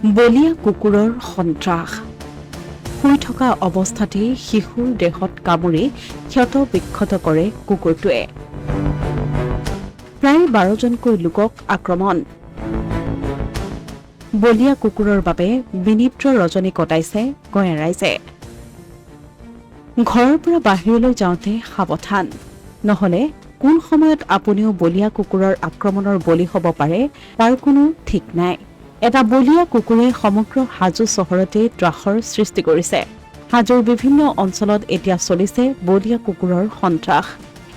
বলিয়া কুকুৰৰ সন্ত্ৰাস শুই থকা অৱস্থাতেই শিশুৰ দেহত কামুৰি ক্ষত বিক্ষত কৰে কুকুৰটোৱে প্ৰায় 12জনকৈ লোকক আক্ৰমণ বলিয়া কুকুৰৰ বাবে বিনিদ্ৰ ৰজনী কটাইছে গঞা ৰাইজে ঘৰৰ পৰা বাহিৰলৈ যাওঁতে সাৱধান নহলে কোন সময়ত আপুনিও বলিয়া কুকুৰৰ আক্ৰমণৰ বলি হ'ব পাৰে তাৰ কোনো ঠিক নাই এটা বলিয়া কুকুৰে সমগ্ৰ হাজো চহৰতে ত্ৰাসৰ সৃষ্টি কৰিছে হাজোৰ বিভিন্ন অঞ্চলত এতিয়া চলিছে বলিয়া কুকুৰৰ সন্ত্ৰাস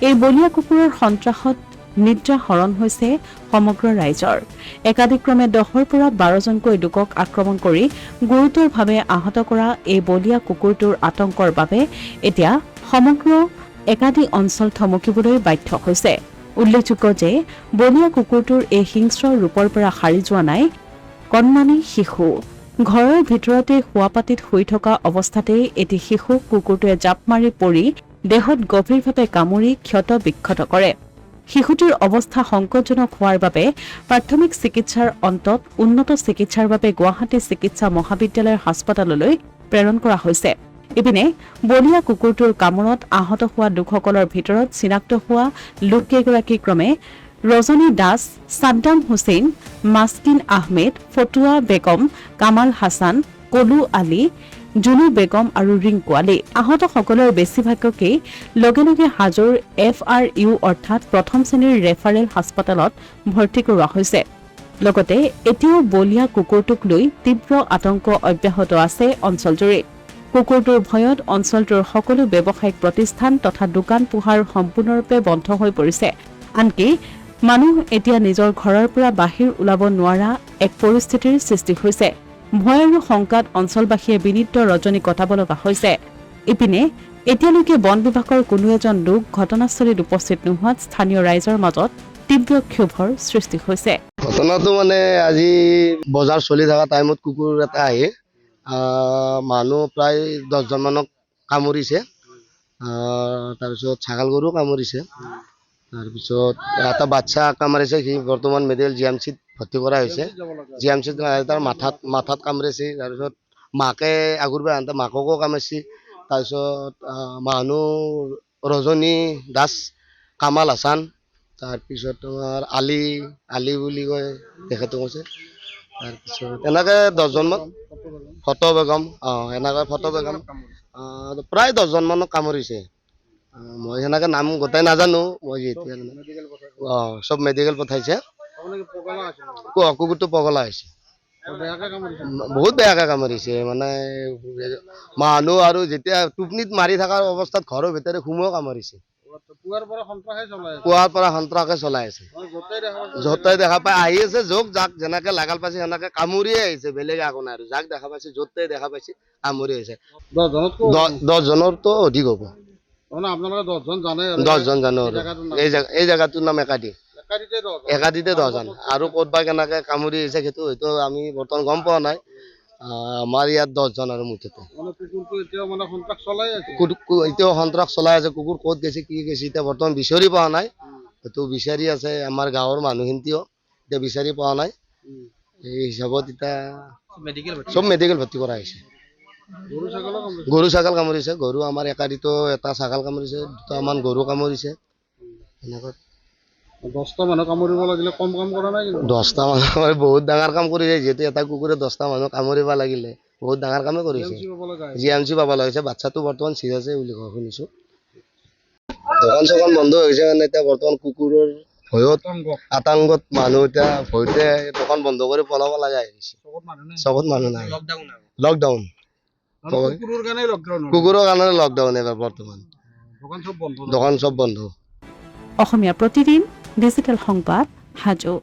এই বলিয়া কুকুৰৰ সন্ত্ৰাসত নিদ্ৰা হৰণ হৈছে সমগ্ৰ ৰাইজৰ একাধিক্ৰমে 10ৰ পৰা 12জনকৈ লোকক আক্ৰমণ কৰি গুৰুতৰভাৱে আহত কৰা এই বলিয়া কুকুৰটোৰ আতংকৰ বাবে এতিয়া সমগ্ৰ একাধি অঞ্চল থমকিবলৈ বাধ্য হৈছে উল্লেখযোগ্য যে বলিয়া কুকুৰটোৰ এই হিংস্ৰ ৰূপৰ পৰা সাৰি যোৱা নাই কণমানি শিশু ঘৰৰ ভিতৰতে শুৱাপাটিত শুই থকা অৱস্থাতেই এটি শিশু কুকুৰটোৱে জাপ মাৰি পৰি দেহত গভীৰভাৱে কামুৰি ক্ষত বিক্ষত কৰে শিশুটিৰ অৱস্থা সংকটজনক হোৱাৰ বাবে প্ৰাথমিক চিকিৎসাৰ অন্তত উন্নত চিকিৎসাৰ বাবে গুৱাহাটী চিকিৎসা মহাবিদ্যালয়ৰ হাস্পতাললৈ প্ৰেৰণ কৰা হৈছে ইপিনে বলিয়া কুকুৰটোৰ কামোৰত আহত হোৱা লোকসকলৰ ভিতৰত চিনাক্ত হোৱা লোককেইগৰাকী ক্ৰমে ৰজনী দাস সাদ্দাম হুছেইন মাস্কিন আহমেদ ফটুৱা বেগম কামাল হাছান কলু আলী জুনু বেগম আৰু ৰিংকু আলী আহতসকলৰ বেছিভাগকেই লগে লগে হাজোৰ FRU অৰ্থাৎ প্ৰথম শ্ৰেণীৰ ৰেফাৰেল হাস্পতালত ভৰ্তি কৰোৱা হৈছে লগতে এতিয়াও বলিয়া কুকুৰটোক লৈ তীব্ৰ আতংক অব্যাহত আছে অঞ্চলজুৰি কুকুৰটোৰ ভয়ত অঞ্চলটোৰ সকলো ব্যৱসায়িক প্ৰতিষ্ঠান তথা দোকান পোহাৰ সম্পূৰ্ণৰূপে বন্ধ হৈ পৰিছে আনকি মানুহ এতিয়া নিজৰ ঘৰৰ পৰা বাহিৰ ওলাব নোৱাৰা এক পৰিস্থিতিৰ সৃষ্টি হৈছে ভয় আৰু শংকাত অঞ্চলবাসীয়ে বিনিদ্ৰ ৰজনী কটাব লগা হৈছে ইপিনে এতিয়ালৈকে বন বিভাগৰ কোনো এজন লোক ঘটনাস্থলীত উপস্থিত নোহোৱাত স্থানীয় ৰাইজৰ মাজত তীব্ৰ ক্ষোভৰ সৃষ্টি হৈছে ঘটনাটো মানে আজি বজাৰ চলি থকা টাইমত কুকুৰ এটা আহি মানুহ প্ৰায় 10জন মানক কামুৰিছে তাৰপিছত ছাগল গৰু কামুৰিছে তাৰপিছত এটা বাচ্চা কামুৰিছে সি বৰ্তমান মেডিকেল GMCত ভৰ্তি কৰা হৈছে GMCত তাৰ মাথাত কামুৰিছে তাৰপিছত মাকে আগৰবাৰ আনতে মাককো কামুৰিছে তাৰপিছত মানুহ ৰজনী দাস কামাল হাছান তাৰপিছত তোমাৰ আলী বুলি কয় তেখেতো কৈছে তাৰপিছত এনেকে 10জন মান ফটো বেগম এনেকে ফটো বেগম প্ৰায় 10জন মানক কামুৰিছে মই সেনেকে নাম গোটাই নাজানো মই এতিয়া সব মেডিকেল পঠাইছে কুকুৰটো পগলা হৈছে বহুত বেয়াকে কামুৰিছে মানে মানুহ আৰু যেতিয়া টোপনিত মাৰি থকাৰ অৱস্থাত ঘৰৰ ভিতৰে সোমাও কামুৰিছে পুৱাৰ পৰা সন্ত্ৰাসে চলাই আছে য'তে দেখা পাই আহি আছে যাক যেনেকে লাগাল পাইছে সেনেকে কামুৰিয়ে আহিছে বেলেগ একো নাই আৰু যাক দেখা পাইছে য'তে দেখা পাইছে কামুৰি আহিছে 10জনৰতো অধিক হ'ব আপোনালোকে 10জন জানে এই জেগাটোৰ নাম একাধিতে 10জন আৰু ক'তবা কেনেকে কামুৰি আহিছে সেইটো হয়তো আমি বৰ্তমান গম পোৱা নাই আমাৰ ইয়াত 10জন আৰু মুঠতে এতিয়াও সন্ত্ৰাস চলাই আছে কুকুৰ ক'ত গৈছে কি গৈছে এতিয়া বৰ্তমান বিচাৰি পোৱা নাই সেইটো বিচাৰি আছে আমাৰ গাঁৱৰ মানুহখিনিও এতিয়া বিচাৰি পোৱা নাই এই হিচাপত এতিয়া সব মেডিকেল ভৰ্তি কৰা হৈছে গৰু ছাগল কামুৰিছে গৰু আমাৰ একাধিতো এটা ছাগল কামুৰিছে 2টামান গৰু কামুৰিছে এনেকৈ 10টা মানুহ কামুৰিব লাগিলে কম কাম কৰা নাই 10টা মানুহ বহুত ডাঙৰ কাম কৰিছে যিহেতু এটা কুকুৰে 10টা মানুহ কামুৰিব লাগিলে বহুত ডাঙৰ কামে কৰিছে GMC পাব লাগিছে বাচ্চাটো বৰ্তমান চিৰিয়াছে বুলি শুনিছো দোকান চোকান বন্ধ হৈছে মানে এতিয়া বৰ্তমান কুকুৰৰ ভয়ত আতংকত মানুহ এতিয়া ভয়তে দোকান বন্ধ কৰি পলাব লগা হৈছে চবত মানুহ নাই লকডাউন কুকুৰৰ কাৰণে লকডাউন এবাৰ বৰ্তমান দোকান চব বন্ধ অসমীয়া প্ৰতিদিন ডিজিটেল সংবাদ হাজো